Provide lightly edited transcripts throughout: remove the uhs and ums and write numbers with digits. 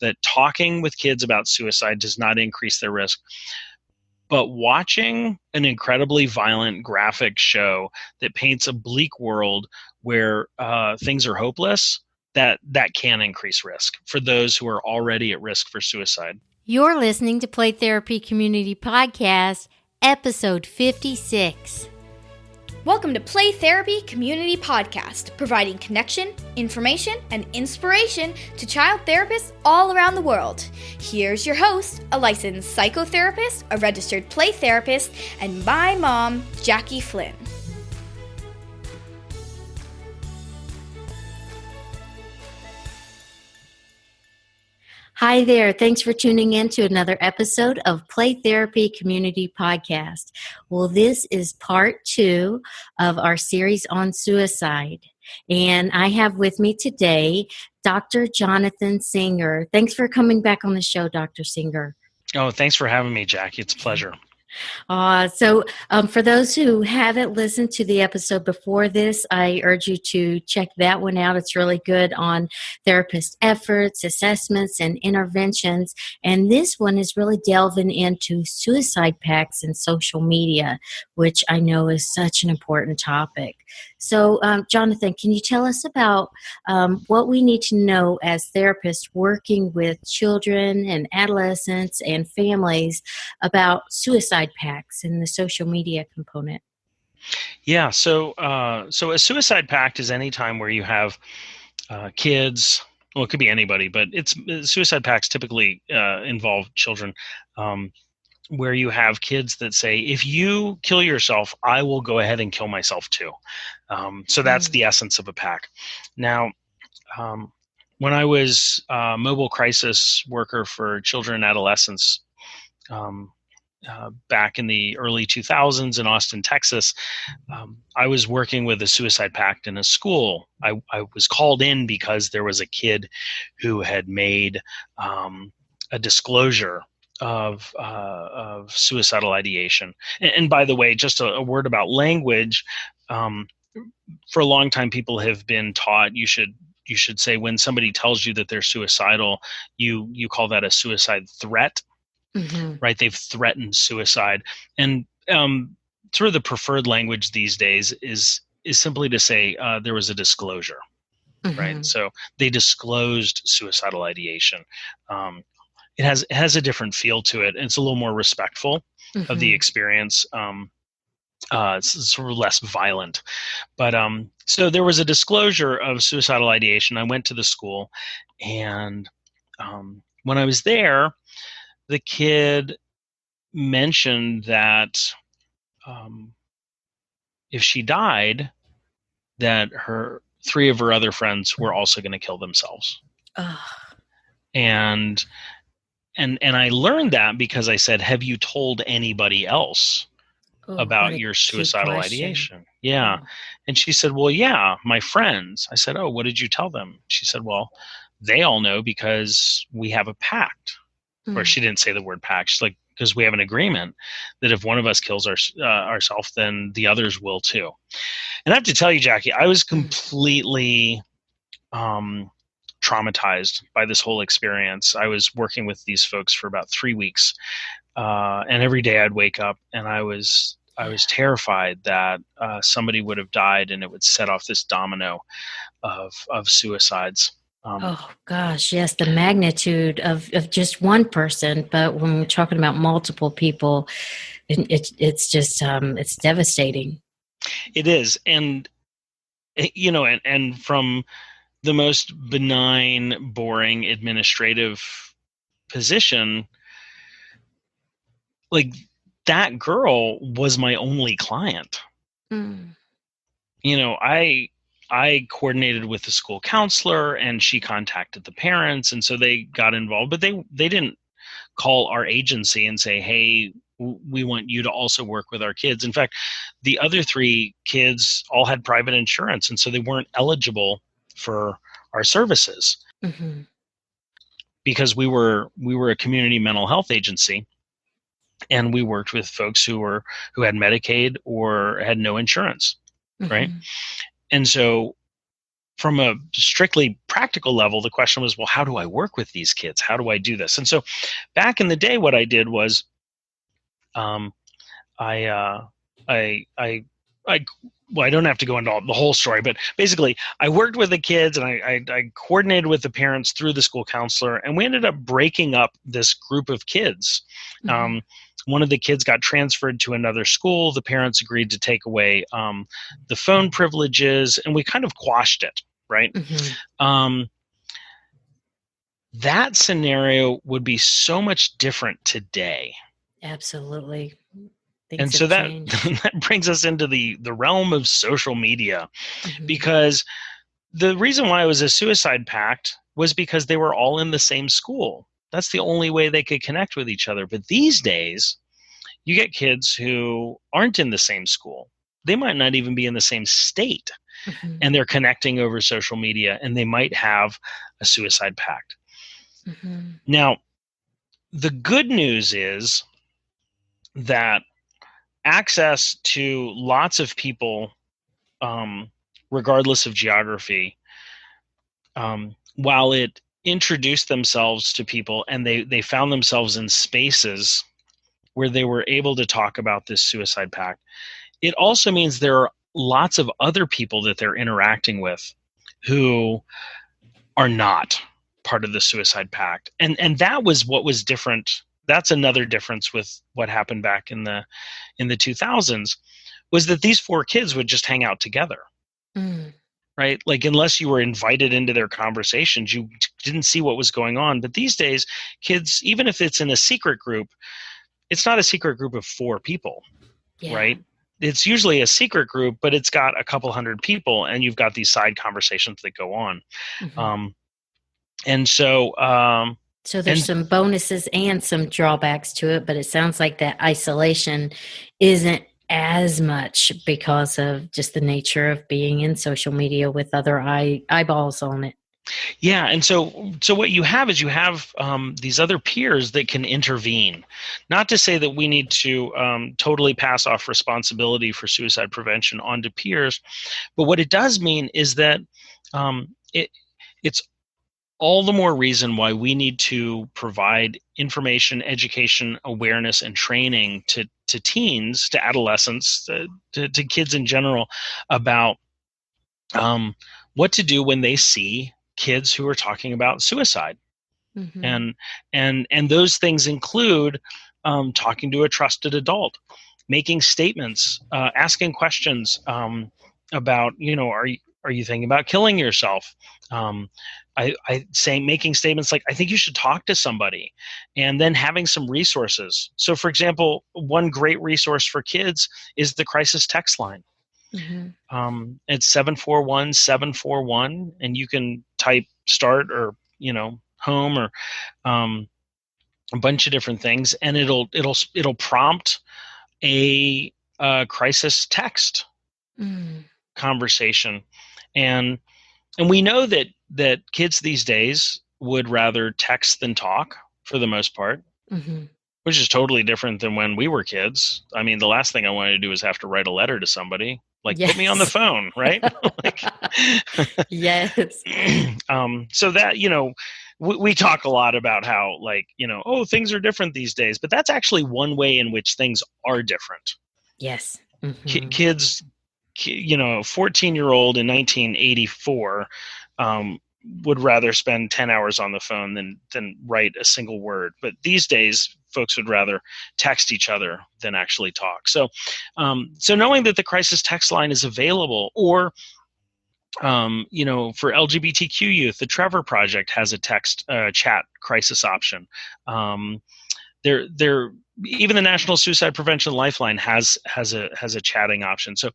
that talking with kids about suicide does not increase their risk. But watching an incredibly violent graphic show that paints a bleak world where things are hopeless, that can increase risk for those who are already at risk for suicide. You're listening to Play Therapy Community Podcast, episode 56. Welcome to Play Therapy Community Podcast, providing connection, information, and inspiration to child therapists all around the world. Here's your host, a licensed psychotherapist, a registered play therapist, and my mom, Jackie Flynn. Hi there. Thanks for tuning in to another episode of Play Therapy Community Podcast. Well, this is part 2 of our series on suicide. And I have with me today Dr. Jonathan Singer. Thanks for coming back on the show, Dr. Singer. Oh, thanks for having me, Jackie. It's a pleasure. So for those who haven't listened to the episode before this, I urge you to check that one out. It's really good on therapist efforts, assessments, and interventions. And this one is really delving into suicide pacts and social media, which I know is such an important topic. So, Jonathan, can you tell us about what we need to know as therapists working with children and adolescents and families about suicide pacts and the social media component? Yeah, so a suicide pact is any time where you have kids. Well, it could be anybody, but suicide pacts typically involve children. Where you have kids that say, if you kill yourself, I will go ahead and kill myself too. So that's the essence of a pact. Now, when I was a mobile crisis worker for children and adolescents back in the early 2000s in Austin, Texas, I was working with a suicide pact in a school. I was called in because there was a kid who had made a disclosure of suicidal ideation. And by the way, just a word about language. For a long time, people have been taught you should say when somebody tells you that they're suicidal, you call that a suicide threat, right? They've threatened suicide, and sort of the preferred language these days is simply to say there was a disclosure, right? So they disclosed suicidal ideation. It has a different feel to it. And it's a little more respectful of the experience. It's sort of less violent. But so there was a disclosure of suicidal ideation. I went to the school, and when I was there, the kid mentioned that if she died, that 3 of her other friends were also going to kill themselves. And I learned that because I said, have you told anybody else about your suicidal ideation? Yeah. And she said, well, yeah, my friends. I said, oh, what did you tell them? She said, well, they all know because we have a pact. Or she didn't say the word pact. She's like, because we have an agreement that if one of us kills ourselves, then the others will too. And I have to tell you, Jackie, I was completely traumatized by this whole experience. I was working with these folks for about 3 weeks, and every day I'd wake up and I was terrified that somebody would have died and it would set off this domino of suicides. Oh gosh, yes, the magnitude of just one person, but when we're talking about multiple people, it's just it's devastating. It is, and and from the most benign, boring administrative position, like that girl was my only client. I coordinated with the school counselor, and she contacted the parents, and so they got involved, but they didn't call our agency and say, hey, we want you to also work with our kids. In fact, the other 3 kids all had private insurance, and so they weren't eligible for our services because we were a community mental health agency, and we worked with folks who had Medicaid or had no insurance, right? And so from a strictly practical level, the question was, well, how do I work with these kids? How do I do this? And so back in the day, what I did was um, I, uh, I, well, I don't have to go into the whole story, but basically, I worked with the kids and I coordinated with the parents through the school counselor, and we ended up breaking up this group of kids. Mm-hmm. One of the kids got transferred to another school. The parents agreed to take away the phone privileges, and we kind of quashed it, right? Mm-hmm. That scenario would be so much different today. Absolutely. And Things so have that changed. that brings us into the realm of social media, Mm-hmm. because the reason why it was a suicide pact was because they were all in the same school. That's the only way they could connect with each other. But these days, you get kids who aren't in the same school. They might not even be in the same state, Mm-hmm. and they're connecting over social media, and they might have a suicide pact. Mm-hmm. Now, the good news is that access to lots of people, regardless of geography, while it introduced themselves to people and they found themselves in spaces where they were able to talk about this suicide pact, it also means there are lots of other people that they're interacting with who are not part of the suicide pact. And that was what was different. That's another difference with what happened back in the 2000s, was that these four kids would just hang out together. Mm. Right? Like, unless you were invited into their conversations, you didn't see what was going on. But these days, kids, even if it's in a secret group, it's not a secret group of four people, Yeah. right? It's usually a secret group, but it's got a couple hundred people, and you've got these side conversations that go on. Mm-hmm. And so, So there's and some bonuses and some drawbacks to it, but it sounds like that isolation isn't as much because of just the nature of being in social media with other eyeballs on it. yeah, and so what you have is you have these other peers that can intervene. Not to say that we need to totally pass off responsibility for suicide prevention onto peers, but what it does mean is that it's all the more reason why we need to provide information, education, awareness, and training to teens, to adolescents, to kids in general, about what to do when they see kids who are talking about suicide. Mm-hmm. And those things include talking to a trusted adult, making statements, asking questions about, are you thinking about killing yourself? I say, making statements like, I think you should talk to somebody, and then having some resources. So, for example, one great resource for kids is the crisis text line. Mm-hmm. It's 741-741, and you can type start or home or a bunch of different things, and it'll prompt a crisis text conversation. And we know that kids these days would rather text than talk for the most part. Mm-hmm. Which is totally different than when we were kids. I mean, the last thing I wanted to do is have to write a letter to somebody. Like, Yes. put me on the phone, right? Yes. So that, we talk a lot about how, like, things are different these days, but that's actually one way in which things are different. Yes. Mm-hmm. Kids, 14-year-old in 1984 would rather spend 10 hours on the phone than write a single word. But these days, folks would rather text each other than actually talk. So knowing that the crisis text line is available, or for LGBTQ youth, the Trevor Project has a text chat crisis option. There even the National Suicide Prevention Lifeline has a chatting option. So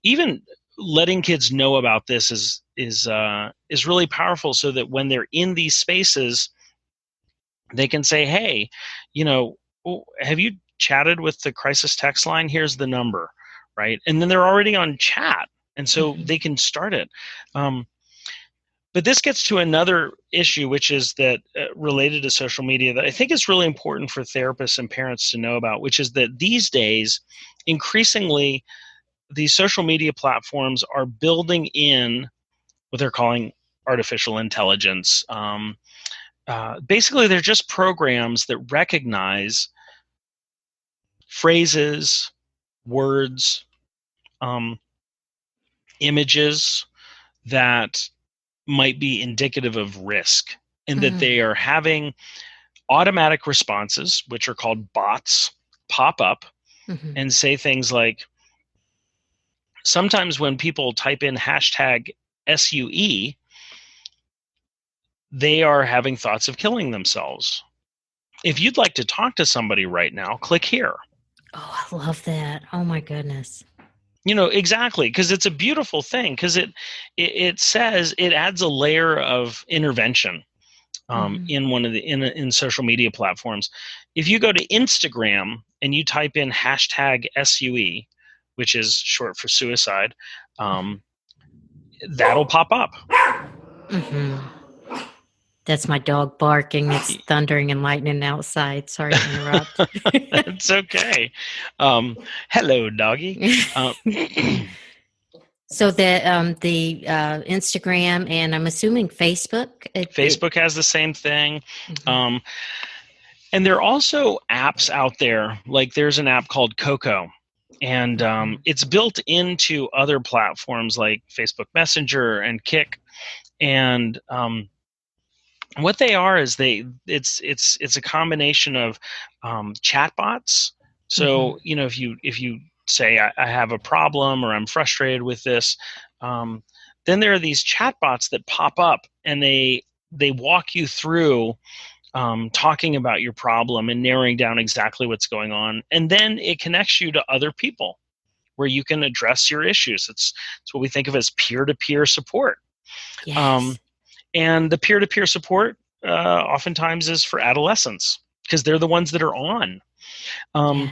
even letting kids know about this is really powerful, so that when they're in these spaces, they can say, hey, have you chatted with the crisis text line? Here's the number, right? And then they're already on chat, and so they can start it. But this gets to another issue, which is that related to social media, that I think is really important for therapists and parents to know about, which is that these days, increasingly, these social media platforms are building in what they're calling artificial intelligence. Basically, they're just programs that recognize phrases, words, images that might be indicative of risk, and that they are having automatic responses, which are called bots, pop up and say things like, sometimes when people type in hashtag SUE, they are having thoughts of killing themselves. If you'd like to talk to somebody right now, click here. Oh, I love that. Oh my goodness. Exactly, because it's a beautiful thing, because it says, it adds a layer of intervention in one of the in social media platforms. If you go to Instagram and you type in hashtag SUE, which is short for suicide, that'll pop up. That's my dog barking. It's thundering and lightning outside. Sorry to interrupt. It's okay. Hello, doggy. So the Instagram, and I'm assuming Facebook. Facebook has the same thing. And there are also apps out there. Like there's an app called Coco, and it's built into other platforms like Facebook Messenger and Kik. And what they are is it's a combination of chatbots. So if you say I have a problem or I'm frustrated with this, then there are these chatbots that pop up, and they walk you through talking about your problem and narrowing down exactly what's going on, and then it connects you to other people where you can address your issues. It's what we think of as peer-to-peer support. Yes. And the peer-to-peer support oftentimes is for adolescents, because they're the ones that are on. Yeah.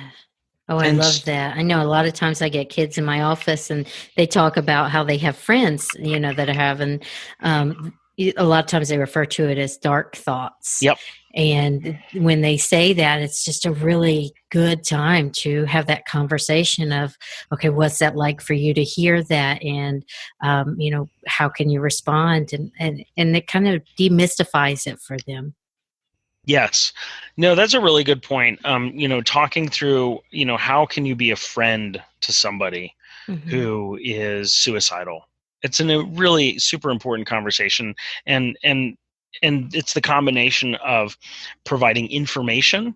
Oh, I love that. I know a lot of times I get kids in my office and they talk about how they have friends, that are having, a lot of times they refer to it as dark thoughts. Yep. And when they say that, it's just a really good time to have that conversation of, okay, what's that like for you to hear that? And, how can you respond? And it kind of demystifies it for them. Yes. No, that's a really good point. Talking through, how can you be a friend to somebody who is suicidal? It's a really super important conversation. And it's the combination of providing information,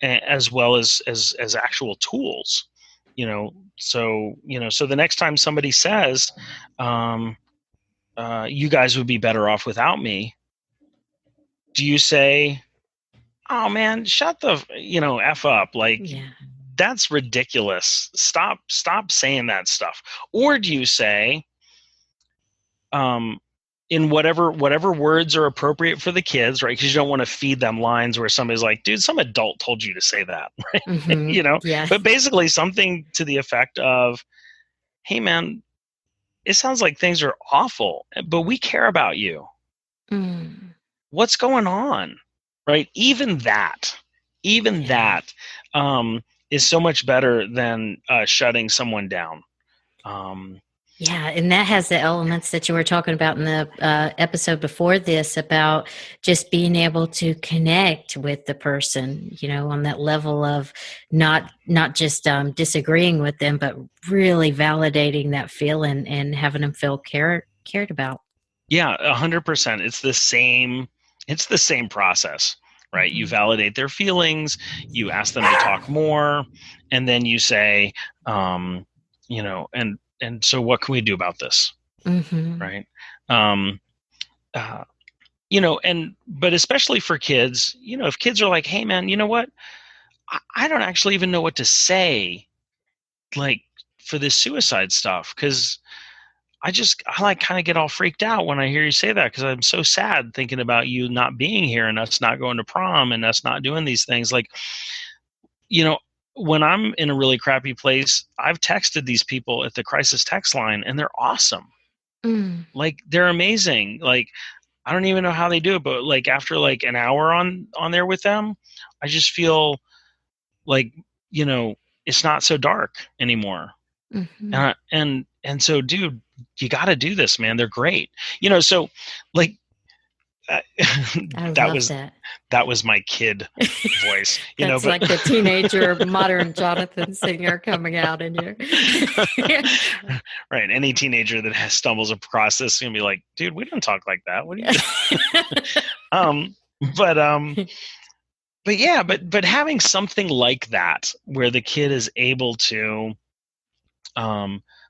as well as actual tools, so the next time somebody says, you guys would be better off without me, do you say, oh man, shut the F up, like, that's ridiculous, stop saying that stuff? Or do you say, in whatever words are appropriate for the kids, right? Because you don't want to feed them lines where somebody's like, dude, some adult told you to say that, right? Yeah. But basically something to the effect of, hey man, it sounds like things are awful, but we care about you. What's going on? Right? Even that is so much better than shutting someone down. Yeah, and that has the elements that you were talking about in the episode before this, about just being able to connect with the person, on that level of not just disagreeing with them, but really validating that feeling and having them feel cared about. Yeah, 100%. It's the same process, right? You validate their feelings, you ask them to talk more, and then you say, and so what can we do about this? Right. But especially for kids, if kids are like, hey man, you know what? I don't actually even know what to say, like, for this suicide stuff, because I like kind of get all freaked out when I hear you say that, because I'm so sad thinking about you not being here and us not going to prom and us not doing these things. Like, when I'm in a really crappy place, I've texted these people at the crisis text line, and they're awesome. Like, they're amazing. Like, I don't even know how they do it, but like after like an hour on there with them, I just feel like, it's not so dark anymore. And so, dude, you got to do this, man. They're great. So like, uh, I that love was, that. that was my kid voice, That's but like the teenager modern Jonathan Singer coming out in you. right. Any teenager that stumbles across this is going to be like, dude, we don't talk like that. What are you um, but, but yeah, but having something like that where the kid is able to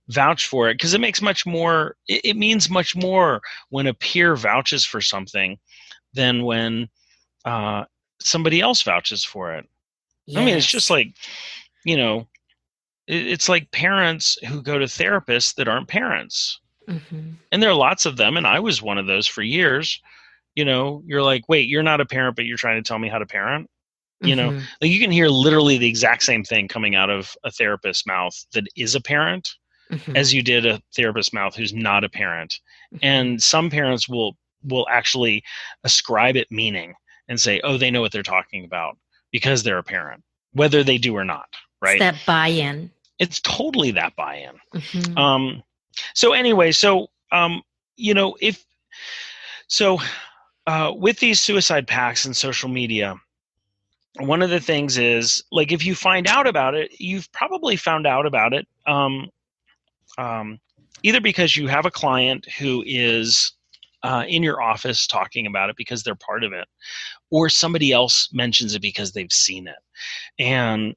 vouch for it, because it makes much more. It means much more when a peer vouches for something than when uh, somebody else vouches for it. I mean, it's just Yes. like, it's like parents who go to therapists that aren't parents, Mm-hmm. and there are lots of them, and I was one of those for years. You're like, wait, you're not a parent, but you're trying to tell me how to parent. Mm-hmm. Like you can hear literally the exact same thing coming out of a therapist's mouth that is a parent Mm-hmm. as you did a therapist's mouth who's not a parent. Mm-hmm. And some parents will actually ascribe it meaning and say, oh, they know what they're talking about because they're a parent, whether they do or not, It's right? that buy-in. It's totally that buy-in. Mm-hmm. So anyway, if so with these suicide pacts and social media, one of the things is, like, if you find out about it, you've probably found out about it um, either because you have a client who is in your office talking about it because they're part of it, or somebody else mentions it because they've seen it. And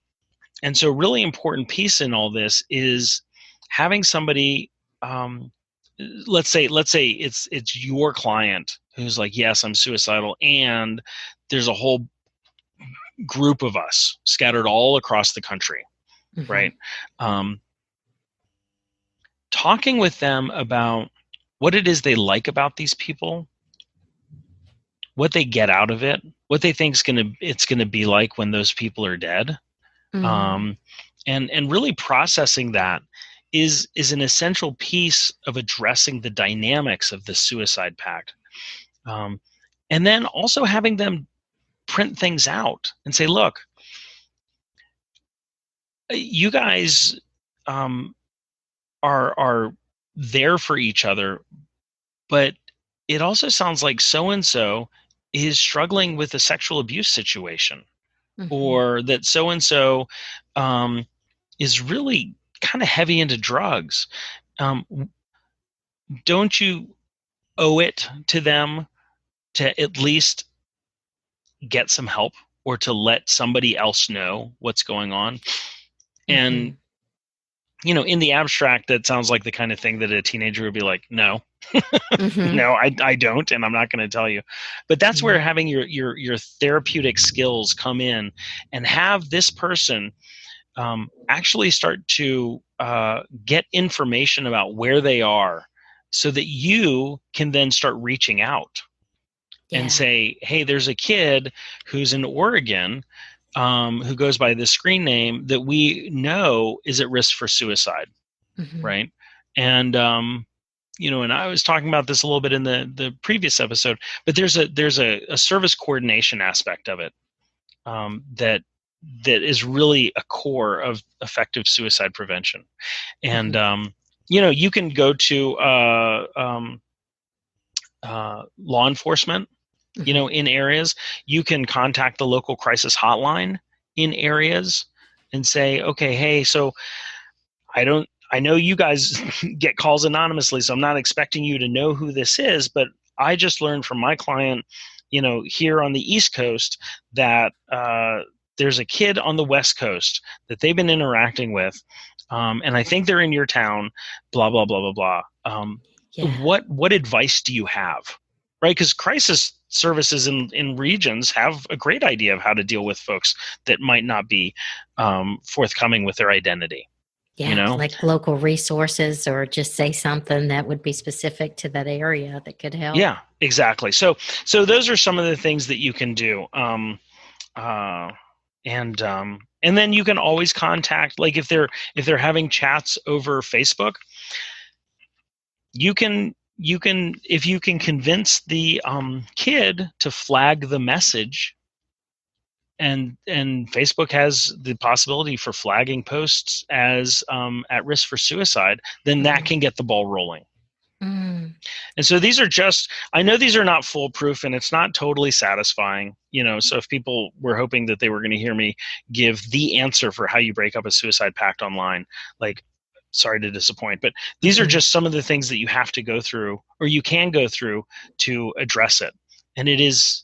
so really important piece in all this is having somebody, let's say it's your client who's like, yes, I'm suicidal, and there's a whole group of us scattered all across the country, Mm-hmm. right? Talking with them about what it is they like about these people, what they get out of it, what they think it's gonna be like when those people are dead, Mm-hmm. um, and really processing that is an essential piece of addressing the dynamics of the suicide pact, and then also having them print things out and say, look, you guys um, are there for each other, but it also sounds like so and so is struggling with a sexual abuse situation, Mm-hmm. or that so and so is really kind of heavy into drugs. Um, don't you owe it to them to at least get some help, or to let somebody else know what's going on? Mm-hmm. And in the abstract, that sounds like the kind of thing that a teenager would be like, no, Mm-hmm. no, I don't, and I'm not going to tell you. But that's Yeah. where having your therapeutic skills come in, and have this person actually start to get information about where they are, so that you can then start reaching out and Yeah. say, hey, there's a kid who's in Oregon, who goes by this screen name that we know is at risk for suicide, Mm-hmm. right? And and I was talking about this a little bit in the previous episode, but there's a service coordination aspect of it, that is really a core of effective suicide prevention. And Mm-hmm. you can go to law enforcement, Mm-hmm. in areas. You can contact the local crisis hotline in areas and say, okay, hey, so I know you guys get calls anonymously, so I'm not expecting you to know who this is, but I just learned from my client, here on the East Coast, that there's a kid on the West Coast that they've been interacting with, and I think they're in your town, blah, blah, blah, blah, blah. Yeah. What advice do you have? Right? Because crisis services in regions have a great idea of how to deal with folks that might not be forthcoming with their identity. Yeah. Like local resources, or just say something that would be specific to that area that could help. Yeah, exactly. So those are some of the things that you can do. Uh, and then you can always contact, like, if they're having chats over Facebook, you can if you can, convince the kid to flag the message Facebook has the possibility for flagging posts as at risk for suicide, then that can get the ball rolling. Mm. And so these are just, I know these are not foolproof and it's not totally satisfying, so if people were hoping that they were going to hear me give the answer for how you break up a suicide pact online, like, sorry to disappoint, but these are just some of the things that you have to go through, or you can go through, to address it. And it is,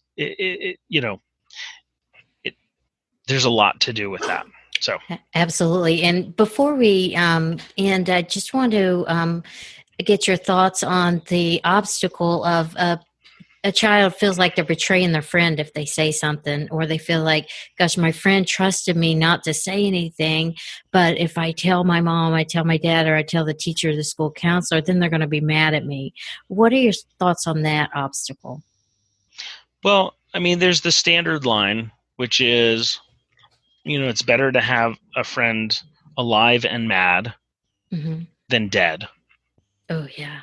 there's a lot to do with that. So Absolutely. And before we end, I just want to get your thoughts on the obstacle of a child feels like they're betraying their friend if they say something, or they feel like, gosh, my friend trusted me not to say anything, but if I tell my mom, I tell my dad, or I tell the teacher or the school counselor, then they're going to be mad at me. What are your thoughts on that obstacle? Well, I mean, there's the standard line, which is, it's better to have a friend alive and mad than dead. Oh, yeah.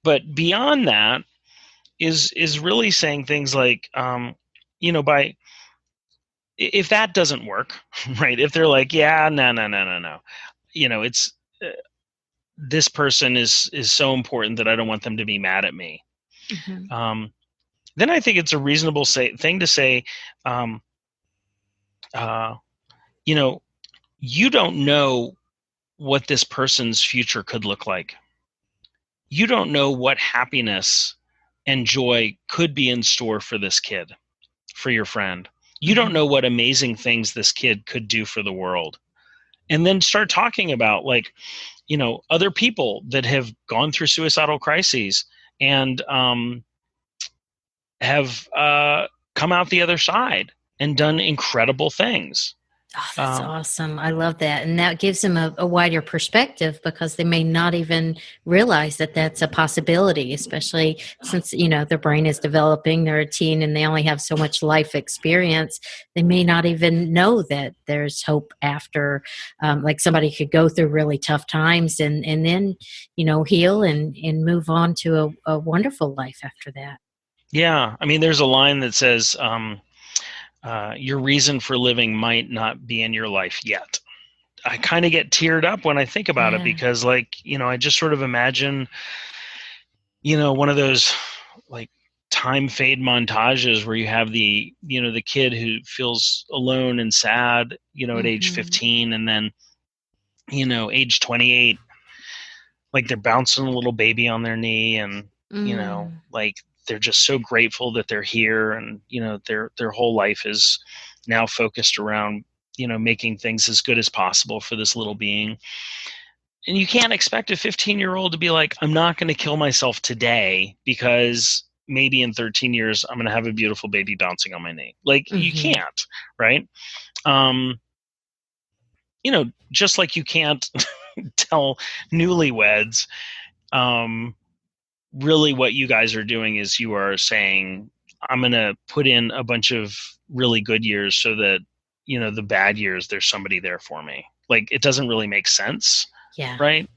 But beyond that is really saying things like, if that doesn't work, right? If they're like, yeah, no, it's this person is so important that I don't want them to be mad at me. Then I think it's a reasonable thing to say, you don't know what this person's future could look like. You don't know what happiness and joy could be in store for this kid, for your friend. You don't know what amazing things this kid could do for the world. And then start talking about, like, other people that have gone through suicidal crises and have come out the other side and done incredible things. Oh, that's awesome. I love that. And that gives them a wider perspective, because they may not even realize that that's a possibility, especially since, their brain is developing, they're a teen and they only have so much life experience. They may not even know that there's hope after, like somebody could go through really tough times and then, heal and move on to a wonderful life after that. Yeah. I mean, there's a line that says, your reason for living might not be in your life yet. I kind of get teared up when I think about it, because, like, I just sort of imagine, one of those like time fade montages where you have the kid who feels alone and sad, at age 15, and then, age 28, like they're bouncing a little baby on their knee, and, like, they're just so grateful that they're here, and their whole life is now focused around making things as good as possible for this little being. And you can't expect a 15-year-old to be like, I'm not going to kill myself today because maybe in 13 years I'm going to have a beautiful baby bouncing on my knee. Like, you can't, right? Just like you can't tell newlyweds, really what you guys are doing is you are saying, I'm going to put in a bunch of really good years so that, the bad years, there's somebody there for me. Like, it doesn't really make sense. Yeah. Right.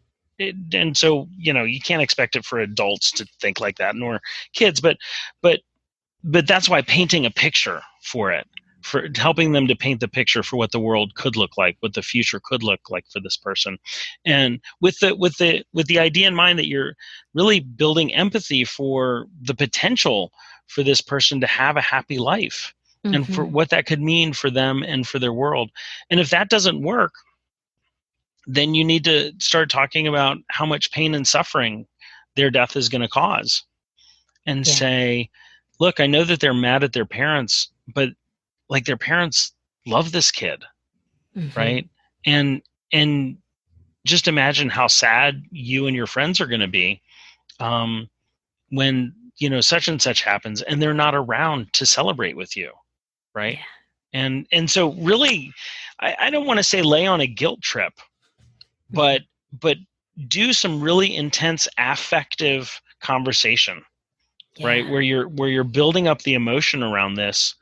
And so, you can't expect it for adults to think like that, nor kids, but that's why painting a picture for it, for helping them to paint the picture for what the world could look like, what the future could look like for this person. And with the idea in mind that you're really building empathy for the potential for this person to have a happy life and for what that could mean for them and for their world. And if that doesn't work, then you need to start talking about how much pain and suffering their death is going to cause, and say, look, I know that they're mad at their parents, but, like, their parents love this kid, right? And just imagine how sad you and your friends are going to be when, such and such happens and they're not around to celebrate with you, right? Yeah. And so really, I don't want to say lay on a guilt trip, but do some really intense affective conversation, right? Where you're building up the emotion around this,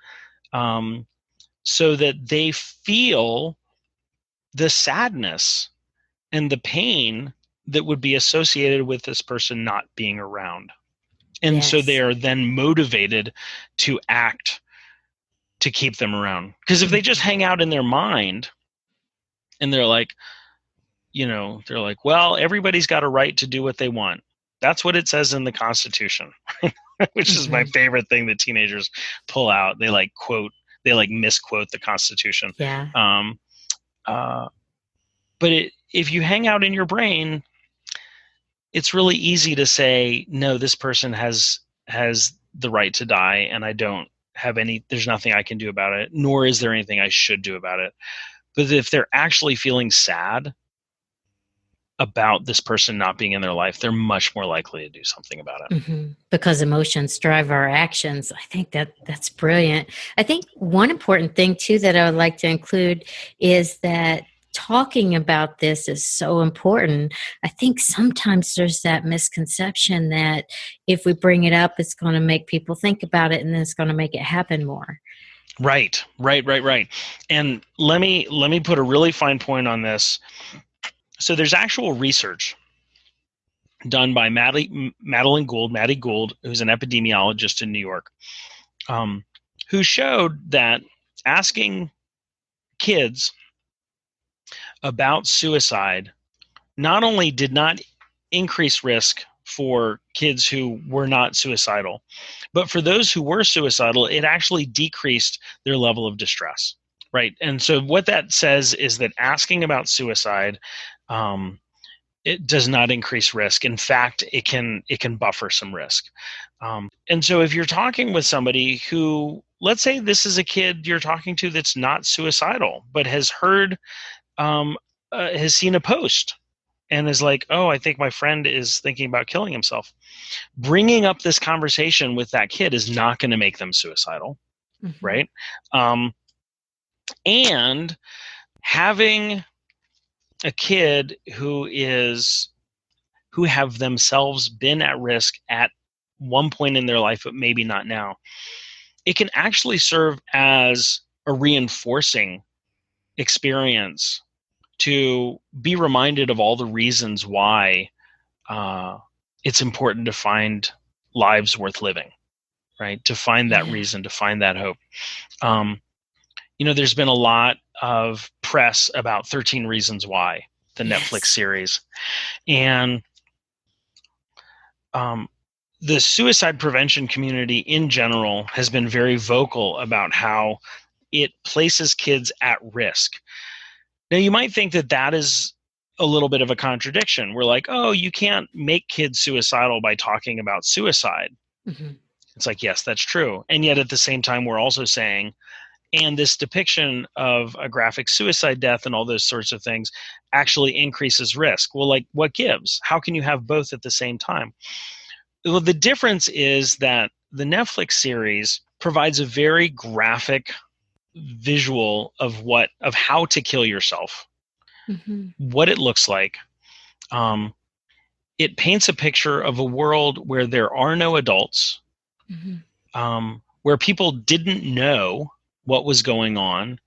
so that they feel the sadness and the pain that would be associated with this person not being around. And so they are then motivated to act to keep them around. Because if they just hang out in their mind and they're like, well, everybody's got a right to do what they want. That's what it says in the Constitution, which is my favorite thing that teenagers pull out. They misquote the Constitution. Yeah. But if you hang out in your brain, it's really easy to say, no, this person has the right to die, and I don't have there's nothing I can do about it, nor is there anything I should do about it. But if they're actually feeling sad about this person not being in their life, they're much more likely to do something about it. Because emotions drive our actions. I think that's brilliant. I think one important thing too that I would like to include is that talking about this is so important. I think sometimes there's that misconception that if we bring it up, it's going to make people think about it and then it's going to make it happen more. Right. And let me put a really fine point on this. So there's actual research done by Maddie Gould, who's an epidemiologist in New York, who showed that asking kids about suicide not only did not increase risk for kids who were not suicidal, but for those who were suicidal, it actually decreased their level of distress, right? And so what that says is that asking about suicide, it does not increase risk. In fact, it can buffer some risk. And so if you're talking with somebody who, let's say this is a kid you're talking to that's not suicidal, but has heard, has seen a post and is like, oh, I think my friend is thinking about killing himself. Bringing up this conversation with that kid is not going to make them suicidal, right? And having a kid who have themselves been at risk at one point in their life, but maybe not now, it can actually serve as a reinforcing experience to be reminded of all the reasons why it's important to find lives worth living, right? To find that reason, to find that hope. There's been a lot of press about 13 Reasons Why, the Netflix series. And the suicide prevention community in general has been very vocal about how it places kids at risk. Now, you might think that is a little bit of a contradiction. We're like, oh, you can't make kids suicidal by talking about suicide. It's like, yes, that's true. And yet at the same time, we're also saying, and this depiction of a graphic suicide death and all those sorts of things actually increases risk. Well, like, what gives? How can you have both at the same time? Well, the difference is that the Netflix series provides a very graphic visual of how to kill yourself, what it looks like. It paints a picture of a world where there are no adults, where people didn't know what was going on,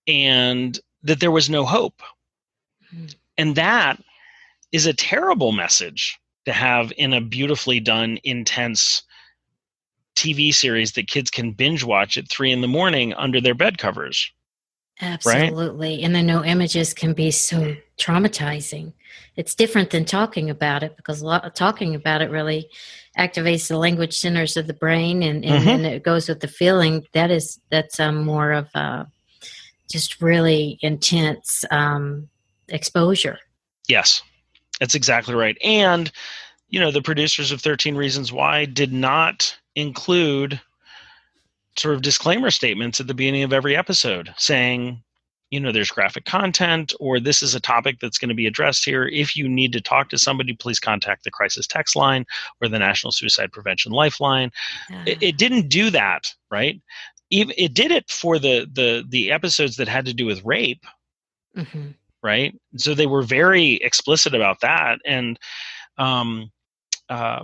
and that there was no hope. And that is a terrible message to have in a beautifully done, intense TV series that kids can binge watch at 3 a.m. under their bed covers. Absolutely. Right? And I know images can be so traumatizing. It's different than talking about it, because talking about it really activates the language centers of the brain, and then it goes with the feeling. That's more of just really intense exposure. Yes, that's exactly right. And, the producers of 13 Reasons Why did not include sort of disclaimer statements at the beginning of every episode saying, there's graphic content, or this is a topic that's going to be addressed here. If you need to talk to somebody, please contact the crisis text line or the National Suicide Prevention Lifeline. It didn't do that, right? It did it for the episodes that had to do with rape, right? So they were very explicit about that, and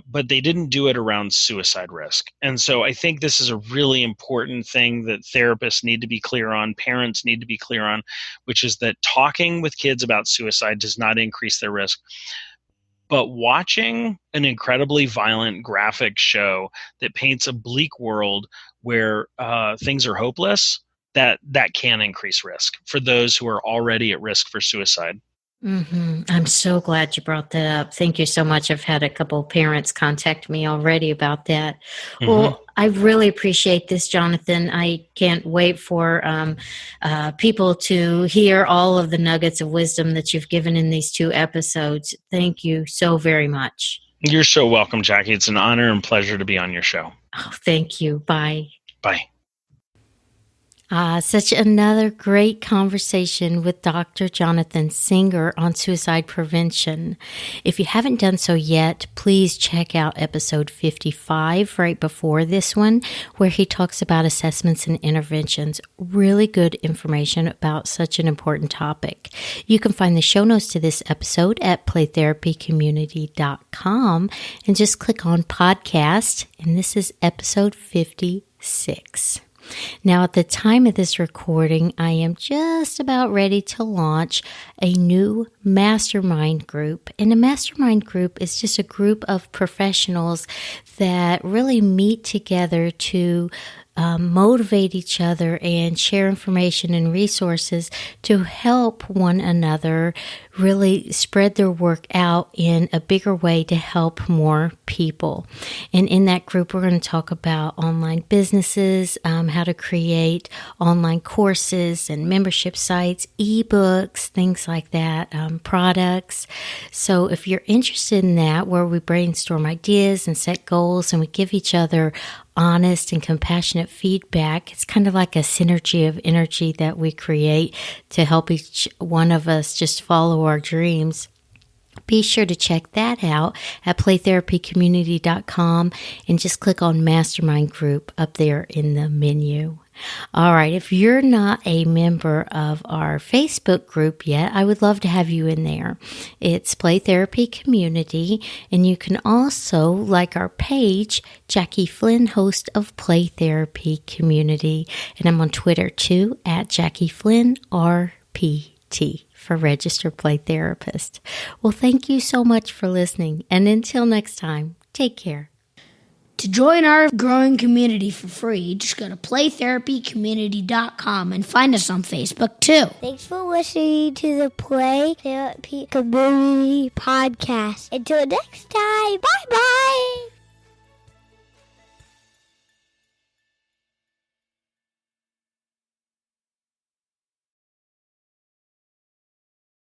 but they didn't do it around suicide risk. And so I think this is a really important thing that therapists need to be clear on, parents need to be clear on, which is that talking with kids about suicide does not increase their risk. But watching an incredibly violent graphic show that paints a bleak world where things are hopeless, that can increase risk for those who are already at risk for suicide. I'm so glad you brought that up. Thank you so much. I've had a couple of parents contact me already about that. Well, I really appreciate this, Jonathan. I can't wait for people to hear all of the nuggets of wisdom that you've given in these 2 episodes. Thank you so very much. You're so welcome, Jackie. It's an honor and pleasure to be on your show. Oh, thank you. Bye. Bye. Such another great conversation with Dr. Jonathan Singer on suicide prevention. If you haven't done so yet, please check out episode 55 right before this one, where he talks about assessments and interventions. Really good information about such an important topic. You can find the show notes to this episode at playtherapycommunity.com and just click on podcast. And this is episode 56. Now, at the time of this recording, I am just about ready to launch a new mastermind group. And a mastermind group is just a group of professionals that really meet together to motivate each other and share information and resources to help one another really spread their work out in a bigger way to help more people. And in that group, we're going to talk about online businesses, how to create online courses and membership sites, ebooks, things like that, products. So if you're interested in that, where we brainstorm ideas and set goals and we give each other honest and compassionate feedback, it's kind of like a synergy of energy that we create to help each one of us just follow our dreams. Be sure to check that out at playtherapycommunity.com and just click on Mastermind Group up there in the menu. All right, if you're not a member of our Facebook group yet, I would love to have you in there. It's Play Therapy Community, and you can also like our page, Jackie Flynn, host of Play Therapy Community, and I'm on Twitter too, at Jackie Flynn RPT for Registered Play Therapist. Well, thank you so much for listening, and until next time, take care. To join our growing community for free, just go to playtherapycommunity.com and find us on Facebook too. Thanks for listening to the Play Therapy Community Podcast. Until next time, bye-bye.